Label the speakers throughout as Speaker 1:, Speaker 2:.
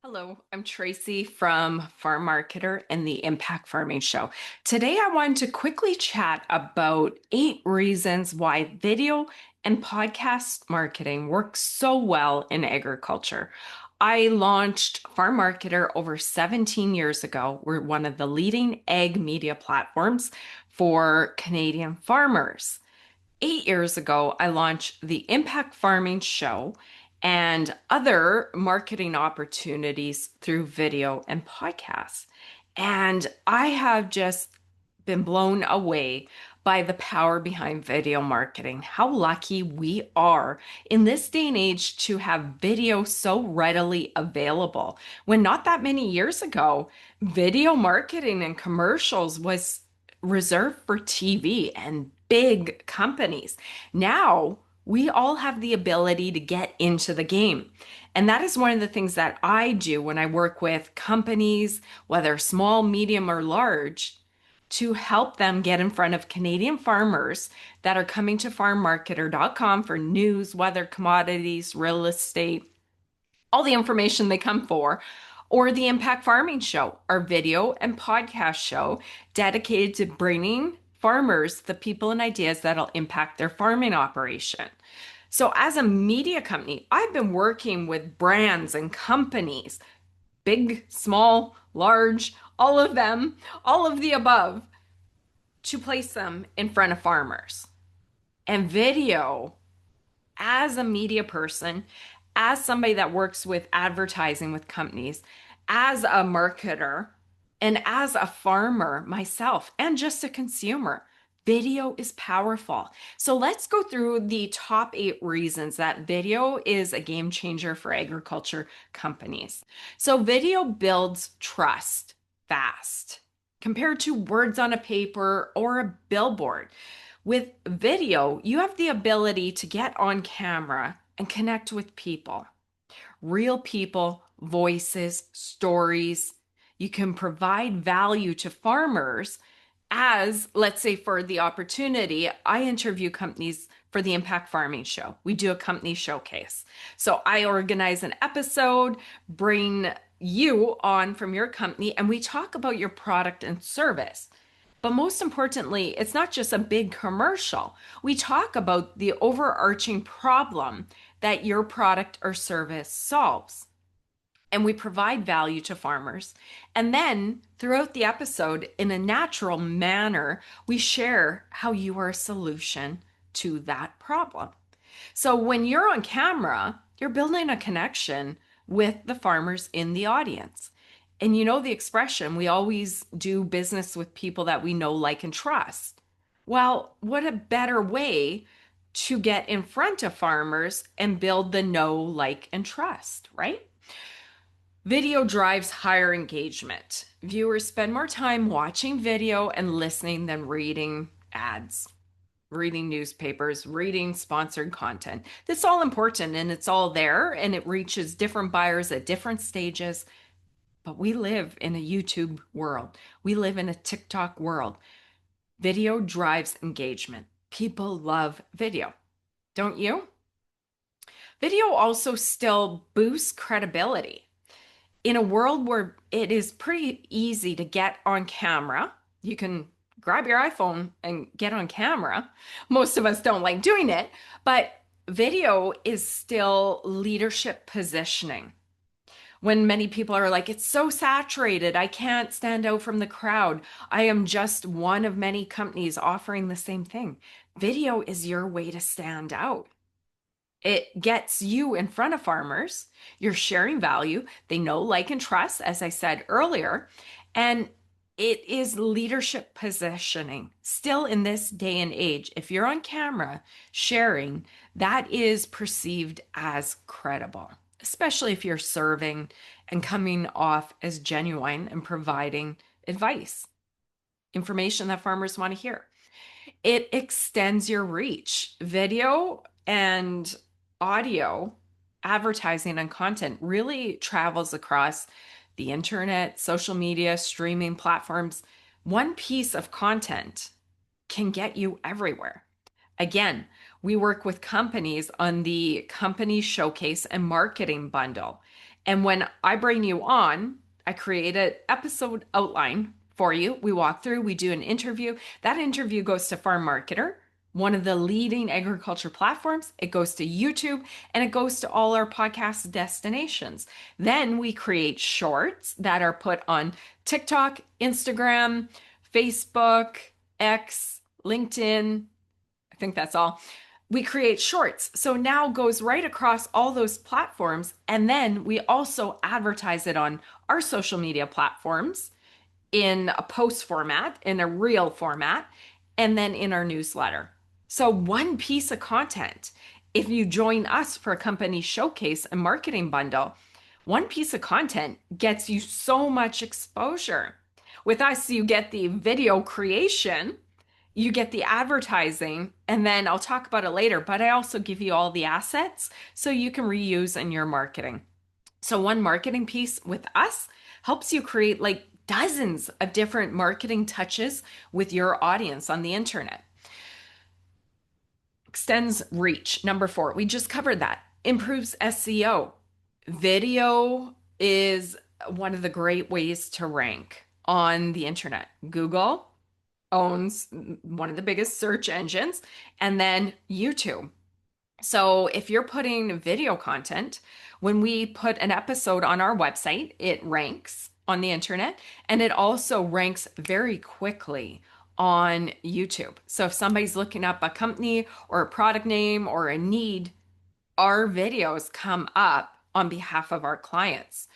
Speaker 1: Hello, I'm Tracy from Farm Marketer and the Impact Farming Show. Today, I wanted to quickly chat about 8 reasons why video and podcast marketing works so well in agriculture. I launched Farm Marketer over 17 years ago. We're one of the leading ag media platforms for Canadian farmers. 8 years ago, I launched the Impact Farming Show and other marketing opportunities through video and podcasts. And I have just been blown away by the power behind video marketing. How lucky we are in this day and age to have video so readily available. When not that many years ago, video marketing and commercials was reserved for TV and big companies. Now we all have the ability to get into the game. And that is one of the things that I do when I work with companies, whether small, medium, or large, to help them get in front of Canadian farmers that are coming to farmmarketer.com for news, weather, commodities, real estate, all the information they come for, or the Impact Farming Show, our video and podcast show dedicated to bringing farmers the people and ideas that'll impact their farming operation. So, as a media company, I've been working with brands and companies, big, small, large, all of them, all of the above, to place them in front of farmers. And video, as a media person, as somebody that works with advertising with companies, as a marketer, and as a farmer myself, and just a consumer, video is powerful. So let's go through the top 8 reasons that video is a game changer for agriculture companies. So, video builds trust fast compared to words on a paper or a billboard. With video, you have the ability to get on camera and connect with people, real people, voices, stories. You can provide value to farmers as, let's say, for the opportunity, I interview companies for the Impact Farming Show. We do a company showcase. So I organize an episode, bring you on from your company, and we talk about your product and service. But most importantly, it's not just a big commercial. We talk about the overarching problem that your product or service solves. And we provide value to farmers. And then throughout the episode, in a natural manner, we share how you are a solution to that problem. So when you're on camera, you're building a connection with the farmers in the audience. And you know the expression, we always do business with people that we know, like, and trust. Well, what a better way to get in front of farmers and build the know, like, and trust, right? Video drives higher engagement. Viewers spend more time watching video and listening than reading ads, reading newspapers, reading sponsored content. That's all important and it's all there and it reaches different buyers at different stages. But we live in a YouTube world. We live in a TikTok world. Video drives engagement. People love video, don't you? Video also still boosts credibility. In a world where it is pretty easy to get on camera, you can grab your iPhone and get on camera. Most of us don't like doing it, but video is still leadership positioning. When many people are like, it's so saturated, I can't stand out from the crowd. I am just one of many companies offering the same thing. Video is your way to stand out. It gets you in front of farmers. You're sharing value. They know, like, and trust, as I said earlier. And it is leadership positioning. Still in this day and age, if you're on camera sharing, that is perceived as credible, especially if you're serving and coming off as genuine and providing advice, information that farmers want to hear. It extends your reach. Video and audio advertising and content really travels across the internet, social media, streaming platforms. One piece of content can get you everywhere. Again, we work with companies on the company showcase and marketing bundle. And when I bring you on, I create an episode outline for you. We walk through, we do an interview. That interview goes to Farm Marketer, one of the leading agriculture platforms. It goes to YouTube and it goes to all our podcast destinations. Then we create shorts that are put on TikTok, Instagram, Facebook, X, LinkedIn. I think that's all. We create shorts. So now goes right across all those platforms. And then we also advertise it on our social media platforms in a post format, in a reel format, and then in our newsletter. So one piece of content, if you join us for a company showcase and marketing bundle, one piece of content gets you so much exposure. With us, you get the video creation, you get the advertising, and then I'll talk about it later, but I also give you all the assets so you can reuse in your marketing. So one marketing piece with us helps you create like dozens of different marketing touches with your audience on the internet. Extends reach. Number 4, we just covered that. Improves SEO. Video is one of the great ways to rank on the internet. Google owns one of the biggest search engines, and then YouTube. So if you're putting video content, when we put an episode on our website, it ranks on the internet and it also ranks very quickly on YouTube. So if somebody's looking up a company or a product name or a need, our videos come up on behalf of our clients.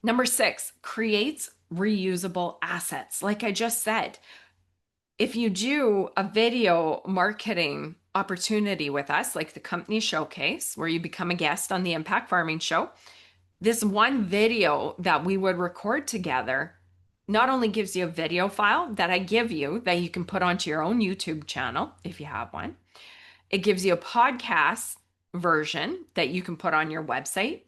Speaker 1: Number 6, creates reusable assets. Like I just said, if you do a video marketing opportunity with us, like the company showcase, where you become a guest on the Impact Farming Show, this one video that we would record together not only gives you a video file that I give you that you can put onto your own YouTube channel if you have one, it gives you a podcast version that you can put on your website.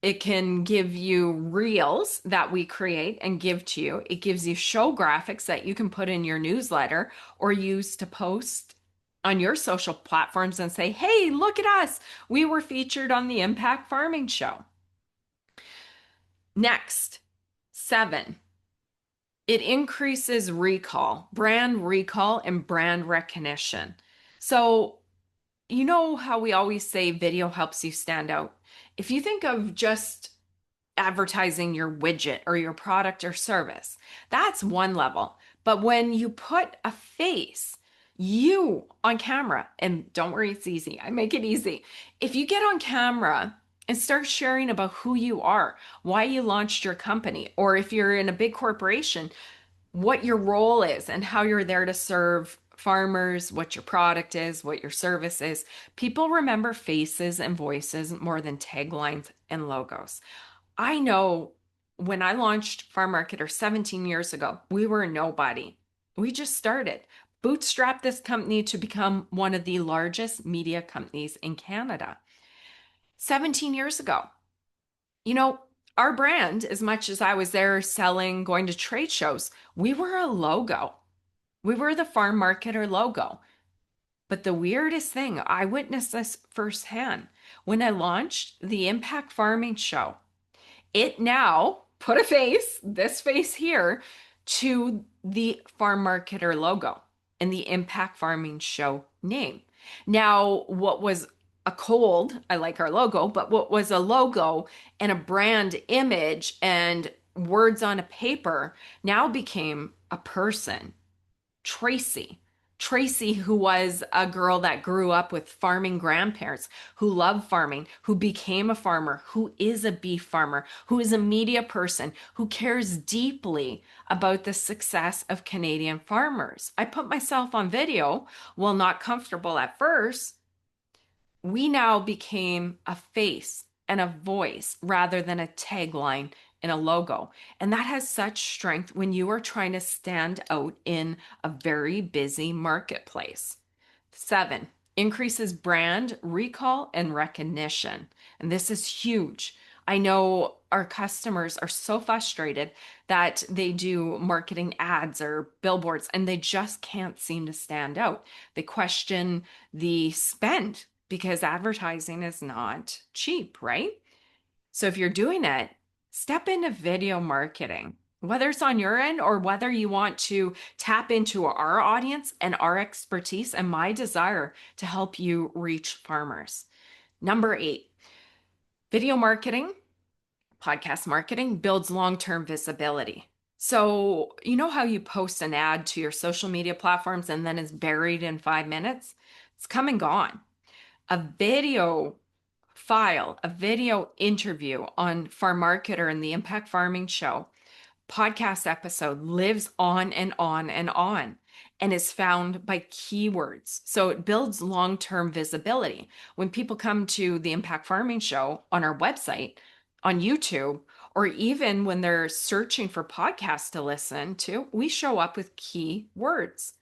Speaker 1: It can give you reels that we create and give to you. It gives you show graphics that you can put in your newsletter or use to post on your social platforms and say, hey, look at us. We were featured on the Impact Farming Show. Next, 7, it increases recall, brand recall, and brand recognition. So, you know how we always say video helps you stand out? If you think of just advertising your widget or your product or service, that's one level. But when you put a face, you on camera, and don't worry, it's easy. I make it easy. If you get on camera and start sharing about who you are, why you launched your company, or if you're in a big corporation, what your role is and how you're there to serve farmers, what your product is, what your service is. People remember faces and voices more than taglines and logos. I know when I launched Farm Marketer 17 years ago, we were nobody. We just started. Bootstrapped this company to become one of the largest media companies in Canada. 17 years ago. You know, our brand, as much as I was there selling, going to trade shows, we were a logo. We were the Farm Marketer logo. But the weirdest thing, I witnessed this firsthand when I launched the Impact Farming Show. It now put a face, this face here, to the Farm Marketer logo and the Impact Farming Show name. Now, what was I like our logo, but what was a logo and a brand image and words on a paper now became a person. Tracy. Tracy, who was a girl that grew up with farming grandparents, who loved farming, who became a farmer, who is a beef farmer, who is a media person, who cares deeply about the success of Canadian farmers. I put myself on video, while not comfortable at first. We now became a face and a voice rather than a tagline and a logo. And that has such strength when you are trying to stand out in a very busy marketplace. 7, increases brand recall and recognition. And this is huge. I know our customers are so frustrated that they do marketing ads or billboards and they just can't seem to stand out. They question the spend because advertising is not cheap, right? So if you're doing it, step into video marketing, whether it's on your end or whether you want to tap into our audience and our expertise and my desire to help you reach farmers. Number 8, video marketing, podcast marketing builds long-term visibility. So, you know how you post an ad to your social media platforms and then it's buried in 5 minutes? It's come and gone. A video file, a video interview on Farm Marketer and the Impact Farming Show podcast episode lives on and on and on and is found by keywords. So it builds long term visibility. When people come to the Impact Farming Show on our website, on YouTube, or even when they're searching for podcasts to listen to, we show up with keywords.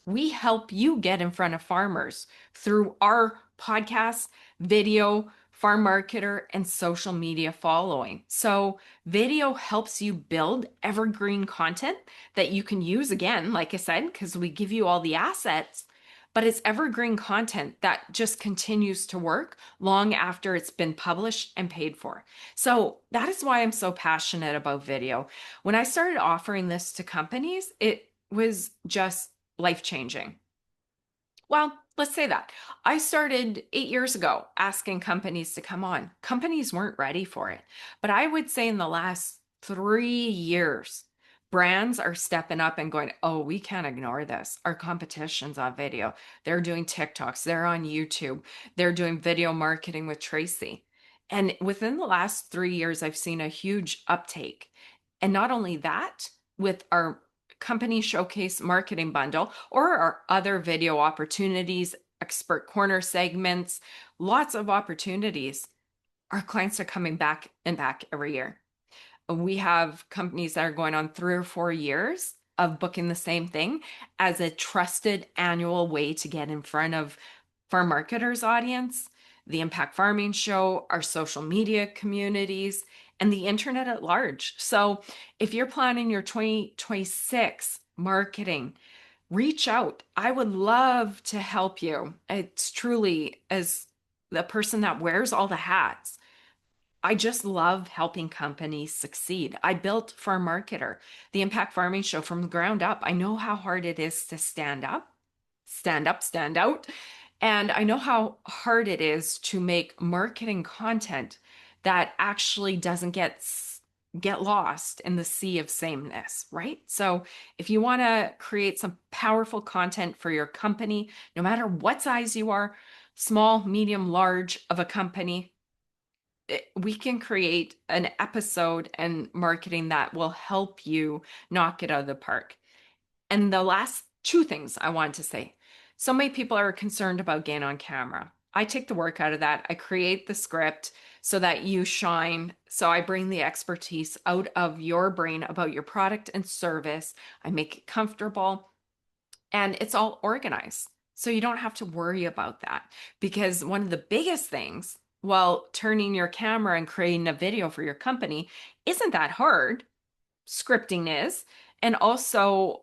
Speaker 1: We help you get in front of farmers through our podcast, video, farm marketer, and social media following. So, video helps you build evergreen content that you can use again, like I said, because we give you all the assets, but it's evergreen content that just continues to work long after it's been published and paid for. So, that is why I'm so passionate about video. When I started offering this to companies, it was just life changing. Well, let's say that. I started 8 years ago asking companies to come on. Companies weren't ready for it. But I would say in the last 3 years, brands are stepping up and going, oh, we can't ignore this. Our competition's on video. They're doing TikToks, they're on YouTube, they're doing video marketing with Tracy. And within the last 3 years, I've seen a huge uptake. And not only that, with our company showcase marketing bundle or our other video opportunities, expert corner segments, lots of opportunities. Our clients are coming back and back every year. We have companies that are going on 3 or 4 years of booking the same thing as a trusted annual way to get in front of farm marketers audience, the Impact Farming Show, our social media communities, and the internet at large. So if you're planning your 2026 marketing, reach out. I would love to help you. It's truly, as the person that wears all the hats, I just love helping companies succeed. I built Farm Marketer, the Impact Farming Show from the ground up. I know how hard it is to stand up, stand out. And I know how hard it is to make marketing content that actually doesn't get lost in the sea of sameness, right? So if you want to create some powerful content for your company, no matter what size you are, small, medium, large of a company, we can create an episode and marketing that will help you knock it out of the park. And the last two things I want to say. So many people are concerned about gain on camera. I take the work out of that. I create the script so that you shine. So I bring the expertise out of your brain about your product and service. I make it comfortable and it's all organized. So you don't have to worry about that because one of the biggest things while turning your camera and creating a video for your company isn't that hard. Scripting is. And also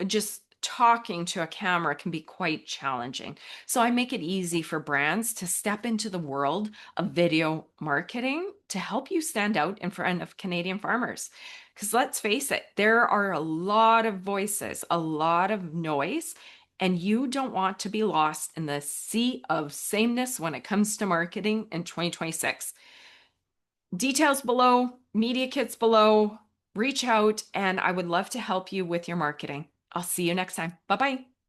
Speaker 1: just talking to a camera can be quite challenging. So I make it easy for brands to step into the world of video marketing to help you stand out in front of Canadian farmers. Because let's face it, there are a lot of voices, a lot of noise, and you don't want to be lost in the sea of sameness when it comes to marketing in 2026. Details below, media kits below, reach out, and I would love to help you with your marketing. I'll see you next time. Bye bye.